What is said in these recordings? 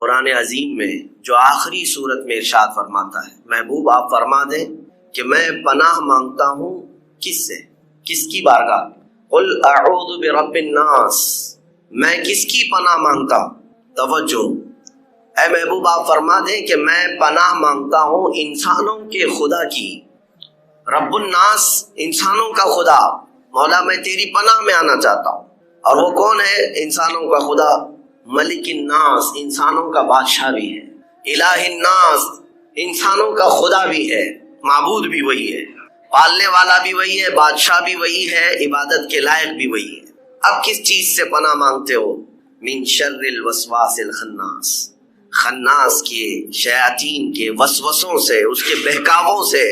قرآن عظیم میں جو آخری صورت میں ارشاد فرماتا ہے، محبوب آپ فرما دیں کہ میں پناہ مانگتا ہوں کس سے، کس کی بارگاہ؟ قل اعوذ برب الناس، میں کس کی پناہ مانگتا ہوں؟ توجہ، اے محبوب آپ فرما دیں کہ میں پناہ مانگتا ہوں انسانوں کے خدا کی۔ رب الناس، انسانوں کا خدا۔ مولا میں تیری پناہ میں آنا چاہتا ہوں۔ اور وہ کون ہے؟ انسانوں کا خدا ملک الناس، انسانوں کا بادشاہ بھی ہے۔ الہ الناس، انسانوں کا خدا بھی ہے، معبود بھی وہی ہے، پالنے والا بھی وہی ہے، بادشاہ بھی وہی ہے، عبادت کے لائق بھی وہی ہے۔ اب کس چیز سے پناہ مانگتے ہو؟ من شر الوسواس الخناس، خناس کے، شیاطین کے وسوسوں سے، اس کے بہکاووں سے،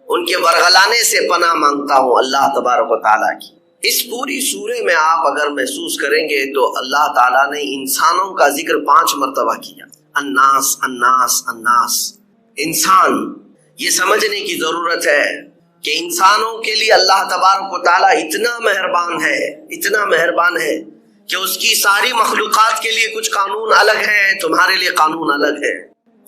ان کے ورغلانے سے پناہ مانگتا ہوں اللہ تبارک و تعالیٰ کی۔ اس پوری سورے میں آپ اگر محسوس کریں گے تو اللہ تعالیٰ نے انسانوں کا ذکر 5 مرتبہ کیا۔ الناس الناس الناس، انسان۔ یہ سمجھنے کی ضرورت ہے کہ انسانوں کے لیے اللہ تبارک و تعالیٰ اتنا مہربان ہے، اتنا مہربان ہے کہ اس کی ساری مخلوقات کے لیے کچھ قانون الگ ہیں، تمہارے لیے قانون الگ ہے۔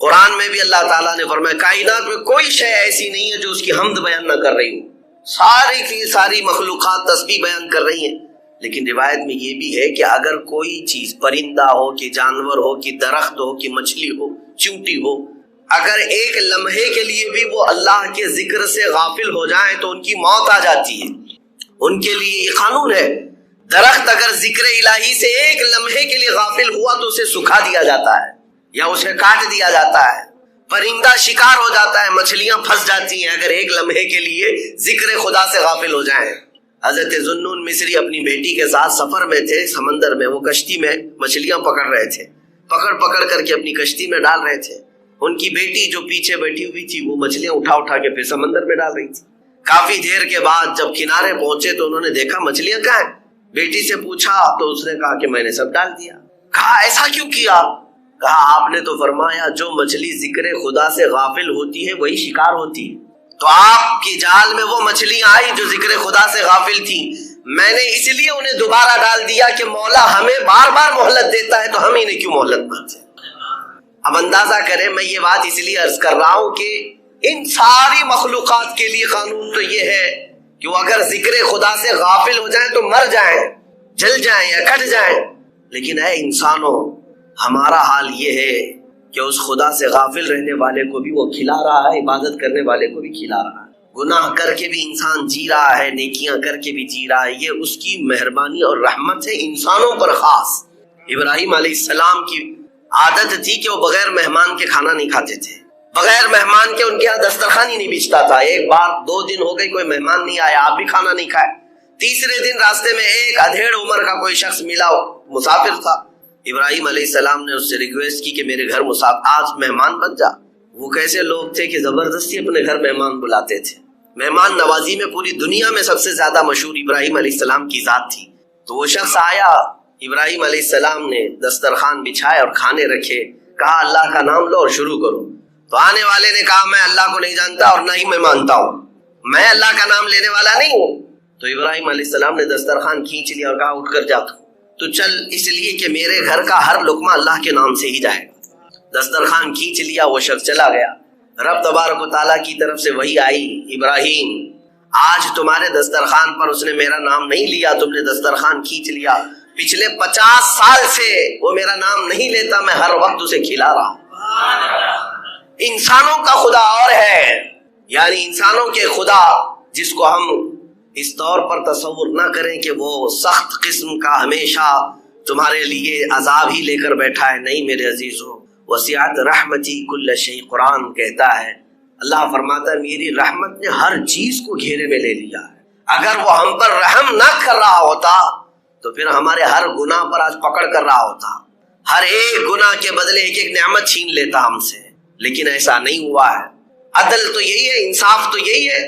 قرآن میں بھی اللہ تعالیٰ نے فرمایا کائنات میں کوئی شے ایسی نہیں ہے جو اس کی حمد بیان نہ کر رہی ہوں، ساری کی ساری مخلوقات تسبیح بیان کر رہی ہیں۔ لیکن روایت میں یہ بھی ہے کہ اگر کوئی چیز، پرندہ ہو کہ جانور ہو کہ درخت ہو کہ مچھلی ہو، چیونٹی ہو، اگر ایک لمحے کے لیے بھی وہ اللہ کے ذکر سے غافل ہو جائیں تو ان کی موت آ جاتی ہے۔ ان کے لیے یہ قانون ہے، درخت اگر ذکر الہی سے ایک لمحے کے لیے غافل ہوا تو اسے سکھا دیا جاتا ہے یا اسے کاٹ دیا جاتا ہے۔ پرندہ شکار ہو جاتا ہے، مچھلیاں پھنس جاتی ہیں اگر ایک لمحے کے لیے ذکر خدا سے غافل ہو جائیں۔ حضرت ذوالنون مصری اپنی بیٹی کے ساتھ سفر میں تھے، سمندر میں، وہ کشتی میں مچھلیاں پکڑ رہے تھے، پکڑ کر کے اپنی کشتی میں ڈال رہے تھے۔ ان کی بیٹی جو پیچھے بیٹھی ہوئی تھی وہ مچھلیاں اٹھا کے پھر سمندر میں ڈال رہی تھی۔ کافی دیر کے بعد جب کنارے پہنچے تو انہوں نے دیکھا مچھلیاں کہاں ہیں۔ بیٹی سے پوچھا تو اس نے کہا کہ میں نے سب ڈال دیا۔ کہا ایسا کیوں کیا؟ کہا آپ نے تو فرمایا جو مچھلی ذکر خدا سے غافل ہوتی ہے وہی شکار ہوتی ہے، تو آپ کی جال میں وہ مچھلیاں آئی جو ذکر خدا سے غافل تھی، میں نے اس لیے انہیں دوبارہ ڈال دیا کہ مولا ہمیں بار بار مہلت دیتا ہے تو ہم انہیں کیوں مہلت مانتے۔ اب اندازہ کریں، میں یہ بات اس لیے عرض کر رہا ہوں کہ ان ساری مخلوقات کے لیے قانون تو یہ ہے کہ وہ اگر ذکر خدا سے غافل ہو جائیں تو مر جائیں، جل جائیں یا کٹ جائیں۔ لیکن اے انسانوں، ہمارا حال یہ ہے کہ اس خدا سے غافل رہنے والے کو بھی وہ کھلا رہا ہے، عبادت کرنے والے کو بھی کھلا رہا ہے۔ گناہ کر کے بھی انسان جی رہا ہے، نیکیاں کر کے بھی جی رہا ہے۔ یہ اس کی مہربانی اور رحمت ہے انسانوں پر خاص۔ ابراہیم علیہ السلام کی عادت تھی کہ وہ بغیر مہمان کے کھانا نہیں کھاتے تھے، بغیر مہمان کے ان کے یہاں دسترخوان ہی نہیں بچھتا تھا۔ ایک بار 2 دن ہو گئے کوئی مہمان نہیں آیا، آپ بھی کھانا نہیں کھائے۔ تیسرے دن راستے میں ایک ادھیڑ عمر کا کوئی شخص ملا، مسافر تھا۔ ابراہیم علیہ السلام نے اس سے ریکویسٹ کی کہ میرے گھر آج مہمان بن جا۔ وہ کیسے لوگ تھے کہ زبردستی اپنے گھر مہمان بلاتے تھے۔ مہمان نوازی میں پوری دنیا میں سب سے زیادہ مشہور ابراہیم علیہ السلام کی ذات تھی۔ تو وہ شخص آیا، ابراہیم علیہ السلام نے دسترخوان بچھائے اور کھانے رکھے، کہا اللہ کا نام لو اور شروع کرو۔ تو آنے والے نے کہا میں اللہ کو نہیں جانتا اور نہ ہی میں مانتا ہوں، میں اللہ کا نام لینے والا نہیں ہوں۔ تو ابراہیم علیہ السلام نے دسترخوان کھینچ لیا اور کہا اٹھ کر جا تو چل، اس لیے کہ میرے گھر کا ہر لقمہ اللہ کے نام سے ہی جائے گا۔ دسترخوان کھینچ لیا، وہ شخص چلا گیا۔ رب تبارک و تعالیٰ کی طرف سے وحی آئی، ابراہیم آج تمہارے دسترخوان پر اس نے میرا نام نہیں لیا، تم نے دسترخوان کھینچ لیا، پچھلے 50 سال سے وہ میرا نام نہیں لیتا، میں ہر وقت اسے کھلا رہا ہوں۔ انسانوں کا خدا اور ہے، یعنی انسانوں کے خدا جس کو ہم اس طور پر تصور نہ کریں کہ وہ سخت قسم کا ہمیشہ تمہارے لیے عذاب ہی لے کر بیٹھا ہے، نہیں میرے عزیزو، وسعت رحمتی کل شیء، قرآن کہتا ہے، اللہ فرماتا ہے میری رحمت نے ہر چیز کو گھیرے میں لے لیا ہے۔ اگر وہ ہم پر رحم نہ کر رہا ہوتا تو پھر ہمارے ہر گناہ پر آج پکڑ کر رہا ہوتا، ہر ایک گناہ کے بدلے ایک ایک نعمت چھین لیتا ہم سے، لیکن ایسا نہیں ہوا ہے۔ عدل تو یہی ہے، انصاف تو یہی ہے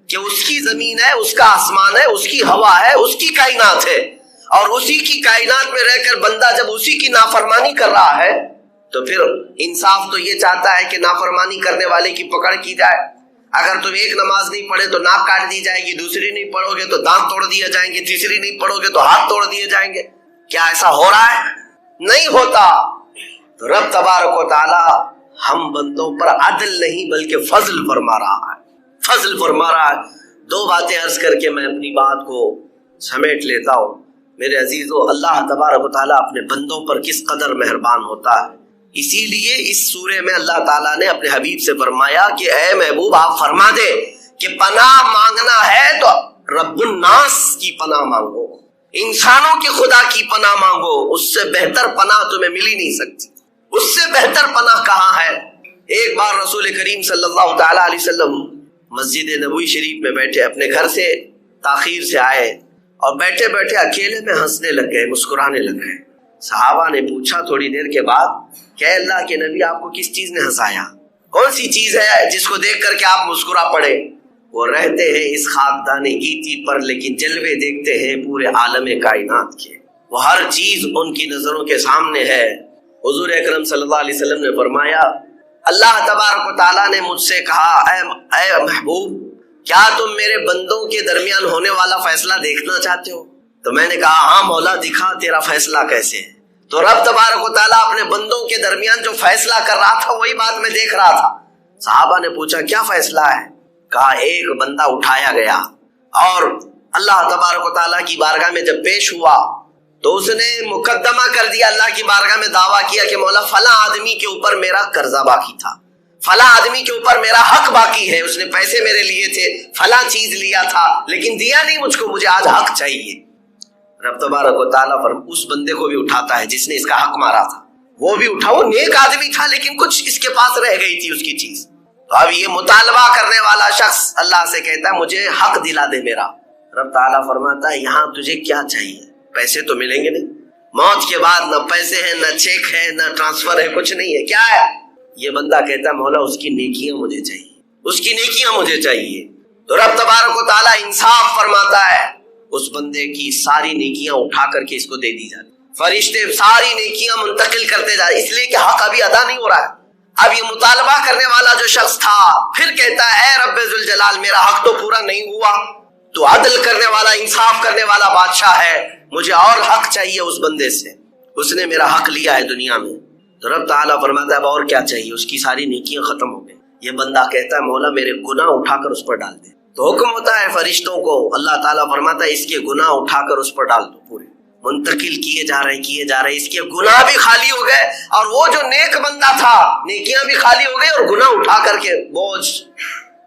کہ اس کی زمین ہے، اس کا آسمان ہے، اس کی ہوا ہے، اس کی کائنات ہے، اور اسی کی کائنات میں رہ کر بندہ جب اسی کی نافرمانی کر رہا ہے تو پھر انصاف تو یہ چاہتا ہے کہ نافرمانی کرنے والے کی پکڑ کی جائے۔ اگر تم ایک نماز نہیں پڑھے تو ناک کاٹ دی جائے گی، دوسری نہیں پڑھو گے تو دانت توڑ دیے جائیں گے، تیسری نہیں پڑھو گے تو ہاتھ توڑ دیے جائیں گے۔ کیا ایسا ہو رہا ہے؟ نہیں ہوتا۔ تو رب تبارک و تعالی ہم بندوں پر عدل نہیں بلکہ فضل فرما رہا ہے، فضل فرما رہا ہے۔ دو باتیں عرض کر کے میں اپنی بات کو سمیٹ لیتا ہوں۔ میرے عزیزو، اللہ تبارک و تعالیٰ اپنے بندوں پر کس قدر مہربان ہوتا ہے، اسی لیے اس سورے میں اللہ تعالیٰ نے اپنے حبیب سے فرمایا کہ اے محبوب آپ فرما دے کہ پناہ مانگنا ہے تو رب الناس کی پناہ مانگو، انسانوں کے خدا کی پناہ مانگو، اس سے بہتر پناہ تمہیں مل ہی نہیں سکتی، اس سے بہتر پناہ کہاں ہے۔ ایک بار رسول کریم صلی اللہ تعالیٰ علیہ وسلم مسجد نبوی شریف میں بیٹھے، اپنے گھر سے تاخیر سے آئے اور بیٹھے بیٹھے اکیلے میں ہنسنے لگ گئے، مسکرانے لگ گئے۔ صحابہ نے پوچھا تھوڑی دیر کے بعد کہ اللہ کے نبی آپ کو کس چیز نے ہنسایا، کون سی چیز ہے جس کو دیکھ کر کے آپ مسکرا پڑے؟ وہ رہتے ہیں اس خاکدان گیتی پر لیکن جلوے دیکھتے ہیں پورے عالم کائنات کے، وہ ہر چیز ان کی نظروں کے سامنے ہے۔ حضور اکرم صلی اللہ علیہ وسلم نے فرمایا اللہ تبارک و تعالیٰ نے مجھ سے کہا اے محبوب کیا تم میرے بندوں کے درمیان ہونے والا فیصلہ دیکھنا چاہتے ہو؟ تو میں نے کہا ہاں مولا دکھا تیرا فیصلہ کیسے ہے۔ تو رب تبارک و تعالیٰ اپنے بندوں کے درمیان جو فیصلہ کر رہا تھا وہی بات میں دیکھ رہا تھا۔ صحابہ نے پوچھا کیا فیصلہ ہے؟ کہا ایک بندہ اٹھایا گیا اور اللہ تبارک و تعالیٰ کی بارگاہ میں جب پیش ہوا تو اس نے مقدمہ کر دیا، اللہ کی بارگاہ میں دعویٰ کیا کہ مولا فلاں آدمی کے اوپر میرا قرضہ باقی تھا، فلاں آدمی کے اوپر میرا حق باقی ہے، اس نے پیسے میرے لیے تھے، فلاں چیز لیا تھا لیکن دیا نہیں مجھ کو، مجھے آج حق چاہیے۔ رب تبارک و تعالیٰ پر اس بندے کو بھی اٹھاتا ہے جس نے اس کا حق مارا تھا، وہ بھی اٹھا، وہ نیک آدمی تھا لیکن کچھ اس کے پاس رہ گئی تھی اس کی چیز۔ تو اب یہ مطالبہ کرنے والا شخص اللہ سے کہتا ہے مجھے حق دلا دے میرا۔ رب تعالیٰ فرماتا ہے یہاں تجھے کیا چاہیے؟ پیسے تو ملیں گے نہیں، موت کے بعد نہ پیسے ہیں نہ چیک ہے نہ ٹرانسفر ہے، کچھ نہیں ہے، کیا ہے؟ یہ بندہ کہتا ہے مولا اس کی نیکیاں مجھے چاہیے، اس کی نیکیاں مجھے چاہیے۔ تو رب تبارک و تعالیٰ انصاف فرماتا ہے، اس بندے کی ساری نیکیاں اٹھا کر کے اس کو دے دی جاتی، فرشتے ساری نیکیاں منتقل کرتے جا رہے، اس لیے کہ حق ابھی ادا نہیں ہو رہا ہے۔ اب یہ مطالبہ کرنے والا جو شخص تھا پھر کہتا ہے اے رب ذوالجلال میرا حق تو پورا نہیں ہوا، تو عدل کرنے والا انصاف کرنے والا بادشاہ ہے، مجھے اور حق چاہیے اس بندے سے، اس نے میرا حق لیا ہے دنیا میں۔ تو رب تعالیٰ فرماتا ہے اب اور کیا چاہیے؟ اس کی ساری نیکیاں ختم ہو گئی۔ یہ بندہ کہتا ہے مولا میرے گناہ اٹھا کر اس پر ڈال دے۔ تو حکم ہوتا ہے فرشتوں کو، اللہ تعالیٰ فرماتا ہے اس کے گناہ اٹھا کر اس پر ڈال دو، پورے منتقل کیے جا رہے، اس کے گناہ بھی خالی ہو گئے اور وہ جو نیک بندہ تھا نیکیاں بھی خالی ہو گئی اور گناہ اٹھا کر کے بوجھ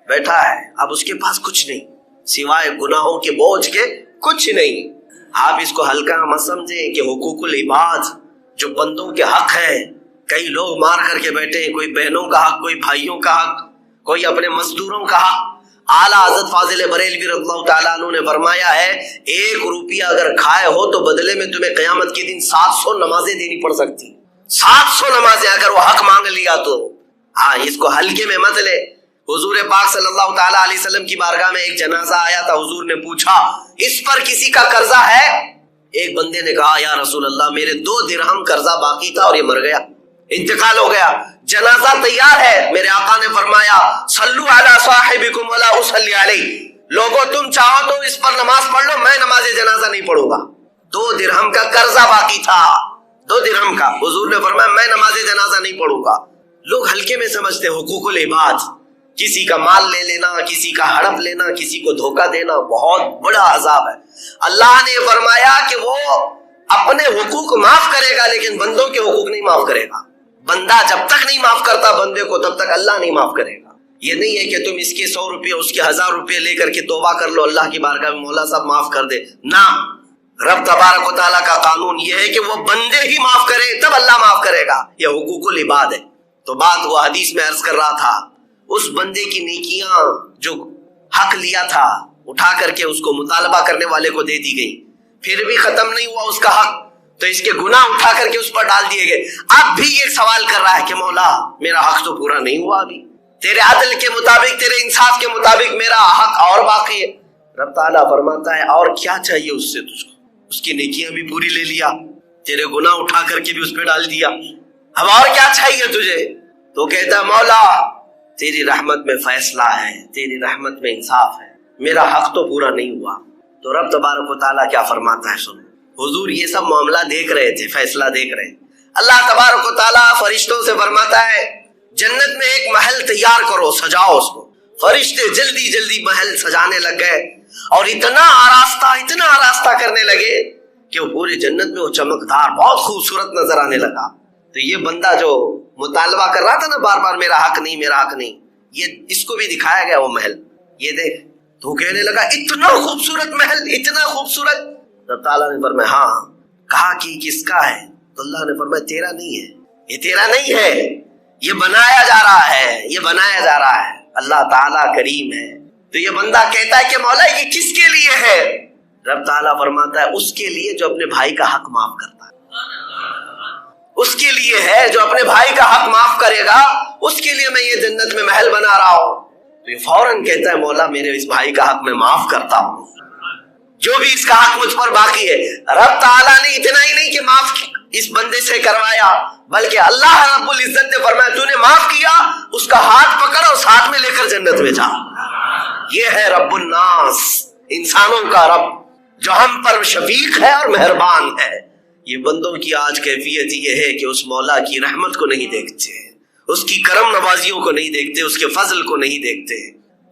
بیٹھا ہے، اب اس کے پاس کچھ نہیں سوائے گناہوں کے بوجھ کے، کچھ نہیں۔ آپ اس کو ہلکا مت سمجھیں کہ حقوق العباد جو بندوں کے حق ہے، کئی لوگ مار کر کے بیٹھے ہیں، کوئی بہنوں کا حق، کوئی بھائیوں کا حق، کوئی اپنے مزدوروں کا حق۔ اعلیٰ حضرت فاضل بریلوی رضی اللہ تعالیٰ عنہ نے فرمایا ہے 1 روپیہ اگر کھائے ہو تو بدلے میں تمہیں قیامت کے دن 700 نمازیں دینی پڑ سکتی، 700 نمازیں اگر وہ حق مانگ لیا تو۔ ہاں اس کو ہلکے میں مت لے۔ حضور پاک صلی اللہ تعالیٰ علیہ وسلم کی بارگاہ میں ایک جنازہ آیا تھا، حضور نے پوچھا اس پر کسی کا قرضہ ہے؟ ایک بندے نے کہا یا رسول اللہ میرے 2 درہم قرضہ باقی تھا اور یہ مر گیا، انتقال ہو گیا، جنازہ تیار ہے۔ میرے آقا نے فرمایا صلو علی صاحبکم ولا اصلی علیہ، لوگوں تم چاہو تو اس پر نماز پڑھ لو، میں نماز جنازہ نہیں پڑھوں گا۔ 2 درہم کا قرضہ باقی تھا، 2 درہم کا، حضور نے فرمایا میں نماز جنازہ نہیں پڑھوں گا۔ لوگ ہلکے میں سمجھتے حقوق العباد، کسی کا مال لے لینا، کسی کا ہڑپ لینا، کسی کو دھوکہ دینا بہت بڑا عذاب ہے۔ اللہ نے فرمایا کہ وہ اپنے حقوق معاف کرے گا لیکن بندوں کے حقوق نہیں معاف کرے گا۔ بندہ جب تک نہیں معاف کرتا بندے کو تب تک اللہ نہیں معاف کرے گا۔ یہ نہیں ہے کہ تم اس کے 100 روپے اس کے 1000 روپے لے کر کے توبہ کر لو اللہ کی بارگاہ میں مولا صاحب معاف کر دے، نہ۔ رب تبارک و تعالیٰ کا قانون یہ ہے کہ وہ بندے ہی معاف کرے تب اللہ معاف کرے گا، یہ حقوق العباد ہے۔ تو بات وہ حدیث میں عرض کر رہا تھا، اس بندے کی نیکیاں جو حق لیا تھا اٹھا کر کے اس کو مطالبہ کرنے والے کو دے دی گئی، پھر بھی ختم نہیں ہوا اس کا حق، تو اس کے گناہ اٹھا کر کے اس پر ڈال دیے گئے۔ اب بھی یہ سوال کر رہا ہے کہ مولا میرا حق تو پورا نہیں ہوا، ابھی تیرے عدل کے مطابق، تیرے انصاف کے مطابق میرا حق اور باقی ہے۔ رب تعالیٰ فرماتا ہے اور کیا چاہیے اس سے تجھ کو؟ اس کی نیکیاں بھی پوری لے لیا، تیرے گناہ اٹھا کر کے بھی اس پہ ڈال دیا، اب اور کیا چاہیے تجھے؟ تو کہتا ہے مولا تیری رحمت میں فیصلہ ہے، تیری رحمت میں انصاف ہے، میرا حق تو پورا نہیں ہوا۔ تو رب تبارک و تعالیٰ کیا فرماتا ہے سنو۔ حضور یہ سب معاملہ دیکھ رہے تھے، فیصلہ دیکھ رہے، اللہ تبارک و تعالیٰ فرشتوں سے فرماتا ہے جنت میں ایک محل تیار کرو، سجاؤ اس کو۔ فرشتے جلدی جلدی محل سجانے لگ گئے اور اتنا آراستہ کرنے لگے کہ وہ پوری جنت میں وہ چمکدار بہت خوبصورت نظر آنے لگا۔ تو یہ بندہ جو مطالبہ کر رہا تھا نا بار بار میرا حق نہیں میرا حق نہیں، یہ اس کو بھی دکھایا گیا وہ محل، یہ دیکھ۔ تو کہنے لگا اتنا خوبصورت محل، اتنا خوبصورت۔ تو تعالیٰ نے فرمایا ہاں، کہا کہ کس کا ہے؟ تو اللہ نے فرمایا تیرا نہیں ہے، یہ تیرا نہیں ہے، یہ بنایا جا رہا ہے، یہ بنایا جا رہا ہے۔ اللہ تعالیٰ کریم ہے۔ تو یہ بندہ کہتا ہے کہ مولا یہ کس کے لیے ہے؟ رب تعالیٰ فرماتا ہے اس کے لیے جو اپنے بھائی کا حق معاف کرتا ہے، اس کے لیے ہے جو اپنے بھائی کا حق معاف کرے گا، اس کے لیے میں یہ جنت میں محل بنا رہا ہوں۔ تو یہ فوراً کہتا ہے مولا میرے اس بھائی کا حق میں معاف کرتا ہوں، جو بھی اس کا حق مجھ پر باقی ہے۔ رب تعالیٰ نے اتنا ہی نہیں کہ معاف اس بندے سے کروایا، بلکہ اللہ رب العزت نے فرمایا تو نے معاف کیا، اس کا ہاتھ پکڑ اور ساتھ میں لے کر جنت میں جا۔ یہ ہے رب الناس، انسانوں کا رب، جو ہم پر شفیق ہے اور مہربان ہے۔ یہ بندوں کی آج کیفیت یہ ہے کہ اس مولا کی رحمت کو نہیں دیکھتے، اس کی کرم نوازیوں کو نہیں دیکھتے، اس کے فضل کو نہیں دیکھتے۔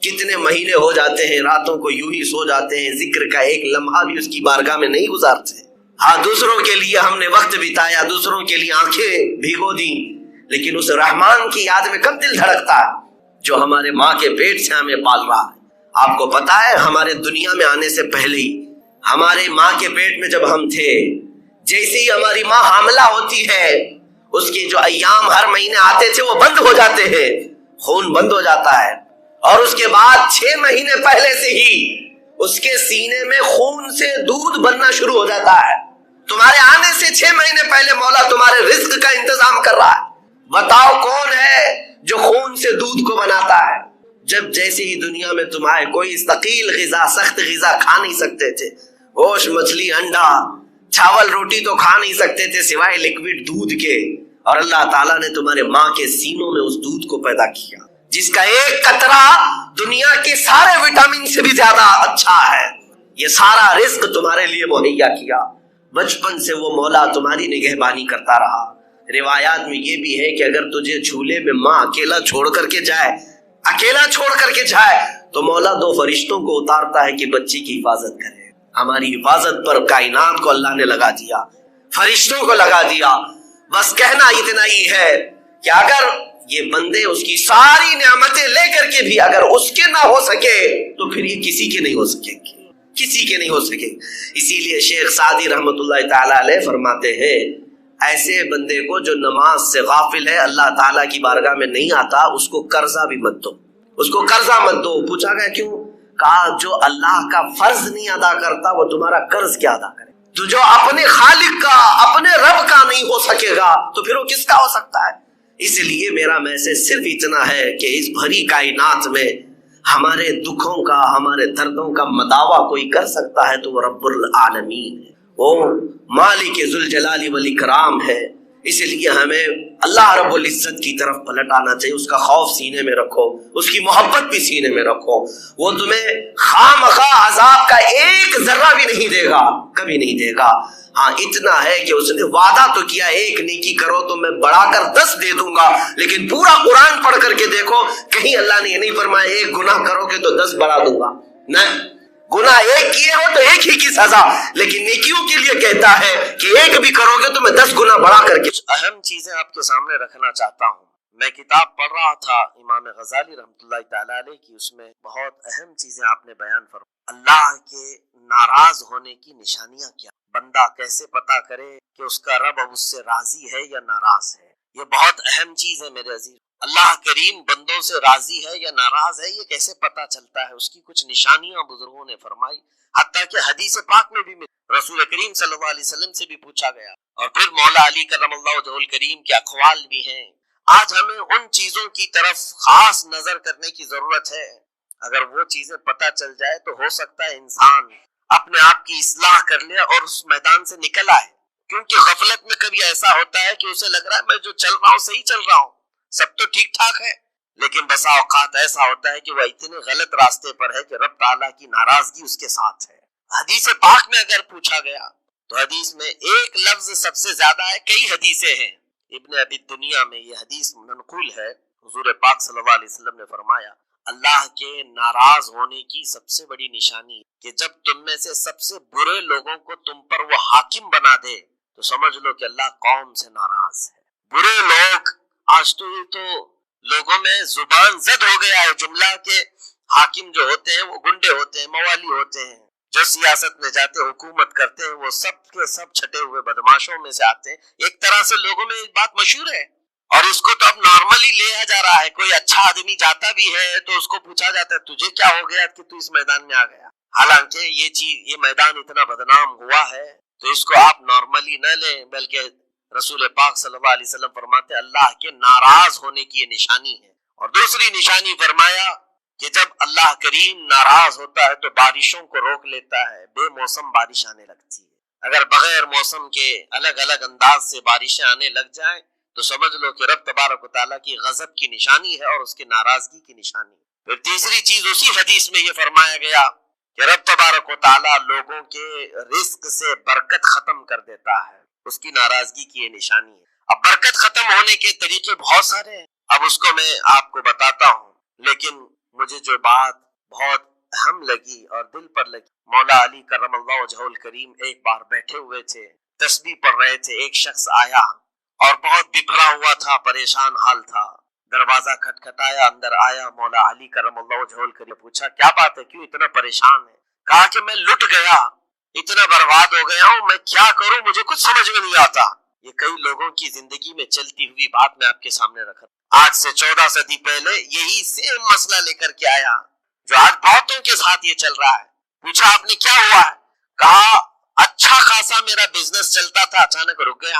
کتنے مہینے ہو جاتے ہیں راتوں کو یوں ہی سو جاتے ہیں، ذکر کا ایک لمحہ بھی اس کی بارگاہ میں نہیں گزارتے۔ ہاں دوسروں کے لیے ہم نے وقت بتایا، دوسروں کے لیے آنکھیں بھگو دی، لیکن اس رحمان کی یاد میں کب دل دھڑکتا ہے جو ہمارے ماں کے پیٹ سے ہمیں پال رہا ہے۔ آپ کو پتا ہے ہمارے دنیا میں آنے سے پہلے ہی ہمارے ماں کے پیٹ میں جب ہم تھے، جیسے ہی ہماری ماں حاملہ ہوتی ہے اس کے جو ایام ہر مہینے آتے تھے وہ بند ہو جاتے ہیں، خون بند ہو جاتا ہے، اور اس کے بعد 6 مہینے پہلے سے ہی اس کے سینے میں خون سے دودھ بننا شروع ہو جاتا ہے۔ تمہارے آنے سے 6 مہینے پہلے مولا تمہارے رزق کا انتظام کر رہا ہے۔ بتاؤ کون ہے جو خون سے دودھ کو بناتا ہے؟ جب جیسے ہی دنیا میں تم آئے کوئی ثقیل غذا سخت غذا کھا نہیں سکتے تھے، گوشت مچھلی انڈا چاول روٹی تو کھا نہیں سکتے تھے سوائے لکوڈ دودھ کے، اور اللہ تعالیٰ نے تمہارے ماں کے سینوں میں اس دودھ کو پیدا کیا جس کا ایک قطرہ دنیا کے سارے وٹامن سے بھی زیادہ اچھا ہے۔ یہ سارا رزق تمہارے لیے مہیا کیا، بچپن سے وہ مولا تمہاری نگہبانی کرتا رہا۔ روایات میں یہ بھی ہے کہ اگر تجھے جھولے میں ماں اکیلا چھوڑ کر کے جائے تو مولا 2 فرشتوں کو اتارتا ہے کہ بچی کی حفاظت کرے۔ ہماری حفاظت پر کائنات کو اللہ نے لگا دیا، فرشتوں کو لگا دیا۔ بس کہنا اتنا ہی ہے کہ اگر یہ بندے اس کی ساری نعمتیں لے کر کے بھی اگر اس کے نہ ہو سکے تو پھر یہ کسی کے نہیں ہو سکے گی، کسی کے نہیں ہو سکے۔ اسی لیے شیخ سعدی رحمت اللہ تعالی علیہ فرماتے ہیں ایسے بندے کو جو نماز سے غافل ہے، اللہ تعالیٰ کی بارگاہ میں نہیں آتا، اس کو قرضہ بھی مت دو، اس کو قرضہ مت دو۔ پوچھا گیا کیوں؟ کہا جو اللہ کا فرض نہیں ادا کرتا وہ تمہارا قرض کیا ادا کرے؟ تو جو اپنے خالق کا اپنے رب کا نہیں ہو سکے گا تو پھر وہ کس کا ہو سکتا ہے؟ اس لیے میرا میسج صرف اتنا ہے کہ اس بھری کائنات میں ہمارے دکھوں کا ہمارے دردوں کا مداوا کوئی کر سکتا ہے تو وہ رب العالمین ہے، وہ مالک ذوالجلال والاکرام ہے۔ اس لیے ہمیں اللہ رب العزت کی طرف پلٹ آنا چاہیے، اس کا خوف سینے میں رکھو، اس کی محبت بھی سینے میں رکھو۔ وہ تمہیں خواہ مخواہ عذاب کا ایک ذرہ بھی نہیں دے گا، کبھی نہیں دے گا۔ ہاں اتنا ہے کہ اس نے وعدہ تو کیا ایک نیکی کرو تو میں بڑھا کر 10 دے دوں گا، لیکن پورا قرآن پڑھ کر کے دیکھو کہیں اللہ نے یہ نہیں فرمایا ایک گناہ کرو گے تو 10 بڑھا دوں گا، نہیں، گناہ ایک کیے ہو تو ایک ہی کی سزا، لیکن نیکیوں کے لیے کہتا ہے کہ ایک بھی کرو گے تو میں 10 گنا بڑھا کر کے۔ اہم چیزیں آپ کے سامنے رکھنا چاہتا ہوں۔ میں کتاب پڑھ رہا تھا امام غزالی رحمۃ اللہ تعالی علیہ کی، اس میں بہت اہم چیزیں آپ نے بیان فرمائی۔ اللہ کے ناراض ہونے کی نشانیاں کیا، بندہ کیسے پتا کرے کہ اس کا رب اب اس سے راضی ہے یا ناراض ہے، یہ بہت اہم چیز ہے میرے عزیز۔ اللہ کریم بندوں سے راضی ہے یا ناراض ہے یہ کیسے پتا چلتا ہے؟ اس کی کچھ نشانیاں بزرگوں نے فرمائی، حتیٰ کہ حدیث پاک میں بھی رسول کریم صلی اللہ علیہ وسلم سے بھی پوچھا گیا، اور پھر مولا علی کرم اللہ وجہہ الکریم کے اقوال بھی ہیں۔ آج ہمیں ان چیزوں کی طرف خاص نظر کرنے کی ضرورت ہے، اگر وہ چیزیں پتہ چل جائے تو ہو سکتا ہے انسان اپنے آپ کی اصلاح کر لے اور اس میدان سے نکل آئے، کیونکہ غفلت میں کبھی ایسا ہوتا ہے کہ اسے لگ رہا ہے میں جو چل رہا ہوں صحیح چل رہا ہوں، سب تو ٹھیک ٹھاک ہے، لیکن بسا اوقات ایسا ہوتا ہے کہ وہ اتنے غلط راستے پر ہے کہ رب تعالیٰ کی ناراضگی اس کے ساتھ ہے۔ حدیث پاک میں اگر پوچھا گیا تو حدیث میں ایک لفظ سب سے زیادہ ہے، کئی حدیثیں ہیں۔ ابن ابی دنیا میں یہ حدیث منقول ہے، حضور پاک صلی اللہ علیہ وسلم نے فرمایا اللہ کے ناراض ہونے کی سب سے بڑی نشانی کہ جب تم میں سے سب سے برے لوگوں کو تم پر وہ حاکم بنا دے تو سمجھ لو کہ اللہ قوم سے ناراض ہے۔ برے لوگ، آج تو یہ تو لوگوں میں زبان زد ہو گیا ہے جملہ کہ حاکم جو ہوتے ہیں وہ گنڈے ہوتے ہیں، موالی ہوتے ہیں، جو سیاست میں جاتے حکومت کرتے ہیں وہ سب کے سب چھٹے ہوئے بدماشوں میں سے آتے ہیں۔ ایک طرح سے لوگوں میں یہ بات مشہور ہے اور اس کو تو اب نارملی لیا جا رہا ہے۔ کوئی اچھا آدمی جاتا بھی ہے تو اس کو پوچھا جاتا ہے تجھے کیا ہو گیا کہ تو اس میدان میں آ گیا، حالانکہ یہ میدان اتنا بدنام ہوا ہے تو اس کو آپ نارملی نہ لیں، بلکہ رسول پاک صلی اللہ علیہ وسلم فرماتے اللہ کے ناراض ہونے کی یہ نشانی ہے۔ اور دوسری نشانی فرمایا کہ جب اللہ کریم ناراض ہوتا ہے تو بارشوں کو روک لیتا ہے، بے موسم بارش آنے لگتی ہے۔ اگر بغیر موسم کے الگ الگ انداز سے بارشیں آنے لگ جائیں تو سمجھ لو کہ رب تبارک و تعالیٰ کی غضب کی نشانی ہے اور اس کی ناراضگی کی نشانی ہے۔ پھر تیسری چیز اسی حدیث میں یہ فرمایا گیا کہ رب تبارک و تعالیٰ لوگوں کے رزق سے برکت ختم کر دیتا ہے، اس کی ناراضگی کی یہ نشانی ہے۔ اب برکت ختم ہونے کے طریقے بہت سارے ہیں، اب اس کو میں آپ کو بتاتا ہوں، لیکن مجھے جو بات بہت اہم لگی اور دل پر لگی، مولا علی کرم اللہ وجہہ الکریم ایک بار بیٹھے ہوئے تھے، تسبیح پڑھ رہے تھے، ایک شخص آیا اور بہت بکھرا ہوا تھا، پریشان حال تھا، دروازہ کھٹکھٹایا، اندر آیا، مولا علی کرم اللہ وجہہ الکریم پوچھا کیا بات ہے، کیوں اتنا پریشان ہے؟ کہا کہ میں لٹ گیا، اتنا برباد ہو گیا ہوں، میں کیا کروں، مجھے کچھ سمجھ میں نہیں آتا۔ یہ کئی لوگوں کی زندگی میں چلتی ہوئی بات میں آپ کے سامنے رکھا، آج سے 14 صدی پہلے یہی سیم مسئلہ لے کر کے آیا جو آج بہتوں کے ساتھ یہ چل رہا ہے۔ پوچھا آپ نے کیا ہوا ہے؟ کہا اچھا خاصا میرا بزنس چلتا تھا، اچانک رک گیا،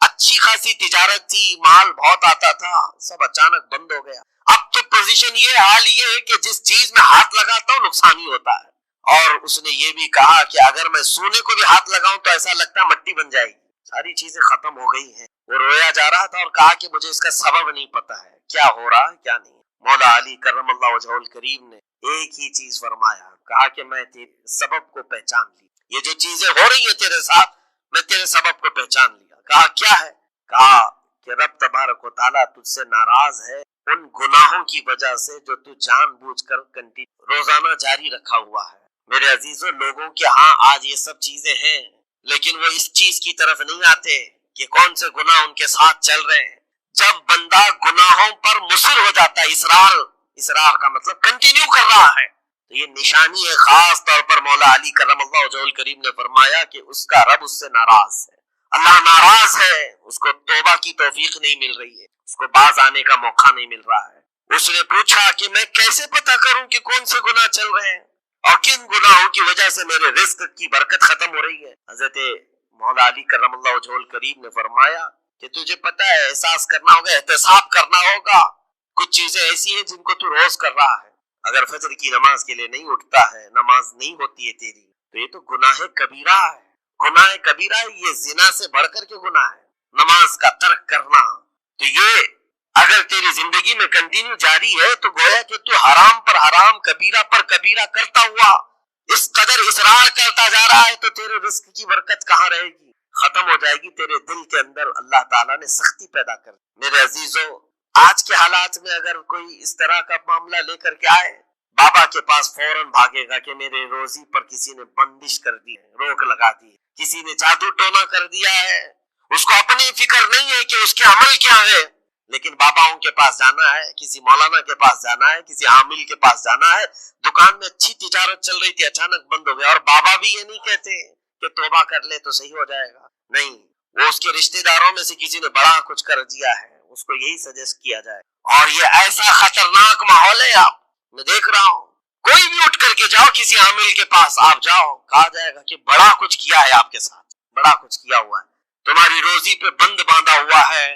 اچھی خاصی تجارت تھی، مال بہت آتا تھا، سب اچانک بند ہو گیا۔ اب تو پوزیشن یہ، حال یہ ہے کہ جس چیز میں ہاتھ لگاتا ہوں نقصان ہی ہوتا ہے۔ اور اس نے یہ بھی کہا کہ اگر میں سونے کو بھی ہاتھ لگاؤں تو ایسا لگتا ہے مٹی بن جائے گی، ساری چیزیں ختم ہو گئی ہیں۔ وہ رویا جا رہا تھا اور کہا کہ مجھے اس کا سبب نہیں پتا ہے، کیا ہو رہا ہے کیا نہیں۔ مولا علی کرم اللہ وجہہ الکریم نے ایک ہی چیز فرمایا، کہا کہ میں تیرے سبب کو پہچان لی، یہ جو چیزیں ہو رہی ہیں تیرے ساتھ میں تیرے سبب کو پہچان لیا۔ کہا کیا ہے؟ کہا کہ رب تبارک و تعالیٰ تجھ سے ناراض ہے ان گناہوں کی وجہ سے جو تو جان بوجھ کر روزانہ جاری رکھا ہوا ہے۔ میرے عزیزوں، لوگوں کے ہاں آج یہ سب چیزیں ہیں لیکن وہ اس چیز کی طرف نہیں آتے کہ کون سے گناہ ان کے ساتھ چل رہے ہیں۔ جب بندہ گناہوں پر مصر ہو جاتا ہے، اسرار کا مطلب کنٹینیو کر رہا ہے، تو یہ نشانی ہے۔ خاص طور پر مولا علی کرم اللہ وجہہ الکریم نے فرمایا کہ اس کا رب اس سے ناراض ہے، اللہ ناراض ہے، اس کو توبہ کی توفیق نہیں مل رہی ہے، اس کو باز آنے کا موقع نہیں مل رہا ہے۔ اس نے پوچھا کہ میں کیسے پتہ کروں کہ کون سے گناہ چل رہے ہیں اور کن گناہوں کی وجہ سے میرے رزق کی برکت ختم ہو رہی ہے؟ حضرت مولا علی کرم اللہ وجہہ الکریم نے فرمایا کہ تجھے پتہ ہے، احساس کرنا ہوگا، احتساب کرنا ہوگا، کچھ چیزیں ایسی ہیں جن کو تو روز کر رہا ہے، اگر فجر کی نماز کے لیے نہیں اٹھتا ہے، نماز نہیں ہوتی ہے تیری، تو یہ تو گناہ کبیرہ ہے، گناہ کبیرہ، یہ زنا سے بڑھ کر کے گناہ ہے، نماز کا ترک کرنا۔ تو یہ اگر تیری زندگی میں کنٹینیو جاری ہے تو گویا کہ تو حرام پر حرام، کبیرہ پر کبیرہ کرتا ہوا اس قدر اصرار کرتا جا رہا ہے تو تیرے رزق کی برکت کہاں رہے گی؟ ختم ہو جائے گی۔ تیرے دل کے اندر اللہ تعالیٰ نے سختی پیدا کر دی۔ میرے عزیزوں، آج کے حالات میں اگر کوئی اس طرح کا معاملہ لے کر کے آئے، بابا کے پاس فوراً بھاگے گا کہ میرے روزی پر کسی نے بندش کر دی ہے، روک لگا دی ہے، کسی نے جادو ٹونا کر دیا ہے، اس کو اپنی فکر نہیں ہے کہ اس کے عمل کیا ہے، لیکن باباؤں کے پاس جانا ہے، کسی مولانا کے پاس جانا ہے، کسی عامل کے پاس جانا ہے۔ دکان میں اچھی تجارت چل رہی تھی، اچانک بند ہو گیا، اور بابا بھی یہ نہیں کہتے کہ توبہ کر لے تو صحیح ہو جائے گا، نہیں، وہ اس کے رشتہ داروں میں سے کسی نے بڑا کچھ کر دیا ہے، اس کو یہی سجیسٹ کیا جائے۔ اور یہ ایسا خطرناک ماحول ہے، آپ میں دیکھ رہا ہوں، کوئی بھی اٹھ کر کے جاؤ کسی عامل کے پاس، آپ جاؤ، کہا جائے گا کہ بڑا کچھ کیا ہے آپ کے ساتھ، بڑا کچھ کیا ہوا ہے، تمہاری روزی پہ بند باندھا ہوا ہے،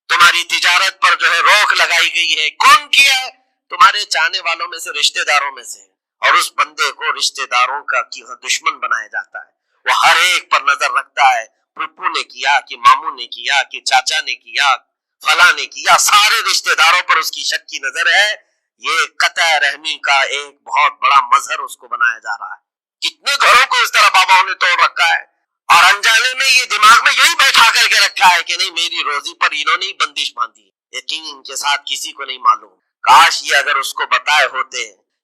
تمہاری تجارت پر جو ہے روک لگائی گئی ہے۔ کون کیا ہے؟ تمہارے چاہنے والوں میں سے، رشتہ داروں میں سے، اور اس بندے کو رشتہ داروں کا دشمن بنایا جاتا ہے۔ وہ ہر ایک پر نظر رکھتا ہے، پھپھو نے کیا کہ ماموں نے کیا کہ چاچا نے کیا، فلاں نے کیا، سارے رشتہ داروں پر اس کی شک کی نظر ہے۔ یہ قطع رحمی کا ایک بہت بڑا مظہر اس کو بنایا جا رہا ہے۔ کتنے گھروں کو اس طرح باباؤں نے توڑ رکھا ہے، اور انجانے میں یہ دماغ میں یہی بیٹھا کر کے رکھا ہے کہ نہیں میری روزی پر انہوں نے بندش باندھی ہے، یقین کے ساتھ کسی کو نہیں معلوم۔ کاش یہ اگر اس کو بتائے ہوتے،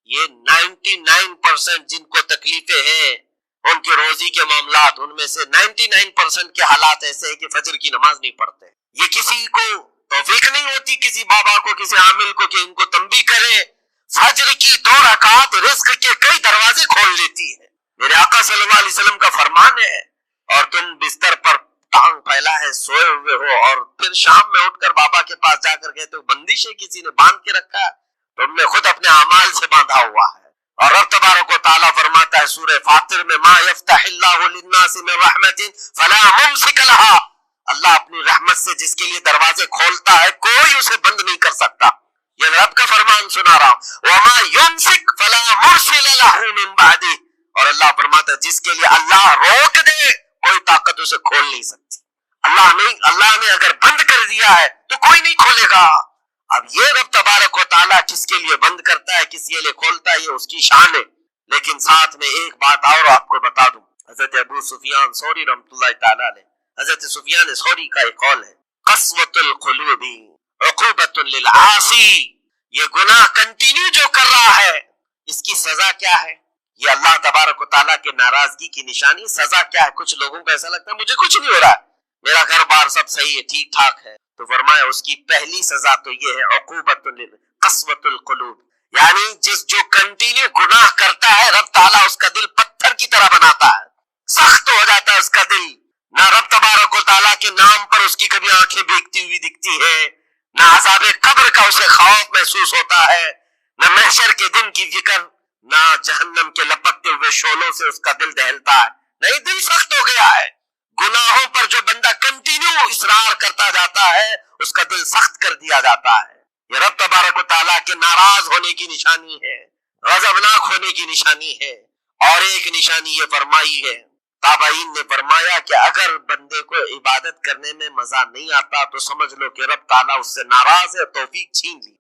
یہ 99% جن کو تکلیفیں ہیں ان کے روزی کے معاملات، ان میں سے 99% کے حالات ایسے ہیں کہ فجر کی نماز نہیں پڑھتے۔ یہ کسی کو توفیق نہیں ہوتی، کسی بابا کو، کسی عامل کو، کہ ان کو تنبیہ کرے۔ فجر کی 2 رکعت رزق کے کئی دروازے کھول دیتی ہے۔ میرے آقا صلی اللہ علیہ وسلم کا فرمان ہے، اور تم بستر پر ٹانگ پھیلا ہے سوئے ہوئے ہو، اور پھر شام میں اٹھ کر بابا کے پاس جا کر کہتے ہو بندش ہے کسی نے باندھ کے رکھا ہے، تم نے خود اپنے اعمال سے باندھا ہوا ہے۔ اور رب تبارک و تعالیٰ فرماتا ہے سورہ فاطر میں، ما یفتح اللہ للناس من رحمت فلا ممسک لہا، اللہ اپنی رحمت سے جس کے لیے دروازے کھولتا ہے کوئی اسے بند نہیں کر سکتا۔ یہ رب کا فرمان سنا رہا ہوں، وما یمسک فلا مرسل لہ من بعدہ، اور اللہ فرماتا ہے جس کے لیے اللہ روک دے کوئی طاقت اسے کھول نہیں سکتی۔ اللہ نے اگر بند کر دیا ہے تو کوئی نہیں کھولے گا۔ اب یہ رب تبارک و تعالیٰ کس کے لیے بند کرتا ہے کس کے لیے کھولتا ہے یہ اس کی شان ہے۔ لیکن ساتھ میں ایک بات اور آپ کو بتا دوں، حضرت ابو سفیان ثوری رحمۃ اللہ تعالیٰ علیہ، حضرت سفیان ثوری کا ایک قول ہے، قسوۃ القلوب عقوبۃ للعاصی، یہ گناہ کنٹینیو جو کر رہا ہے اس کی سزا کیا ہے؟ یہ اللہ تبارک و تعالیٰ کے ناراضگی کی نشانی۔ سزا کیا ہے؟ کچھ لوگوں کو ایسا لگتا ہے مجھے کچھ نہیں ہو رہا ہے، میرا گھر بار سب صحیح ہے، ٹھیک ٹھاک ہے، تو فرمایا اس کی پہلی سزا تو یہ ہے عقوبۃ قسوۃ القلوب، یعنی جو کنٹینیو گناہ کرتا ہے رب تعالیٰ اس کا دل پتھر کی طرح بناتا ہے، سخت ہو جاتا ہے اس کا دل، نہ رب تبارک و تعالیٰ کے نام پر اس کی کبھی آنکھیں بھیگتی ہوئی دکھتی ہے، نہ عذاب قبر کا اسے خوف محسوس ہوتا ہے، نہ محشر کے دن کی فکر، نہ جہنم کے لپکتے ہوئے شعلوں سے اس کا دل دہلتا ہے، نہیں، دل سخت ہو گیا ہے۔ گناہوں پر جو بندہ کنٹینیو اصرار کرتا جاتا ہے اس کا دل سخت کر دیا جاتا ہے۔ یہ رب تبارک و تعالیٰ کے ناراض ہونے کی نشانی ہے، غضبناک ہونے کی نشانی ہے۔ اور ایک نشانی یہ فرمائی ہے، تابعین نے فرمایا کہ اگر بندے کو عبادت کرنے میں مزہ نہیں آتا تو سمجھ لو کہ رب تعالیٰ اس سے ناراض ہے، توفیق چھین لی۔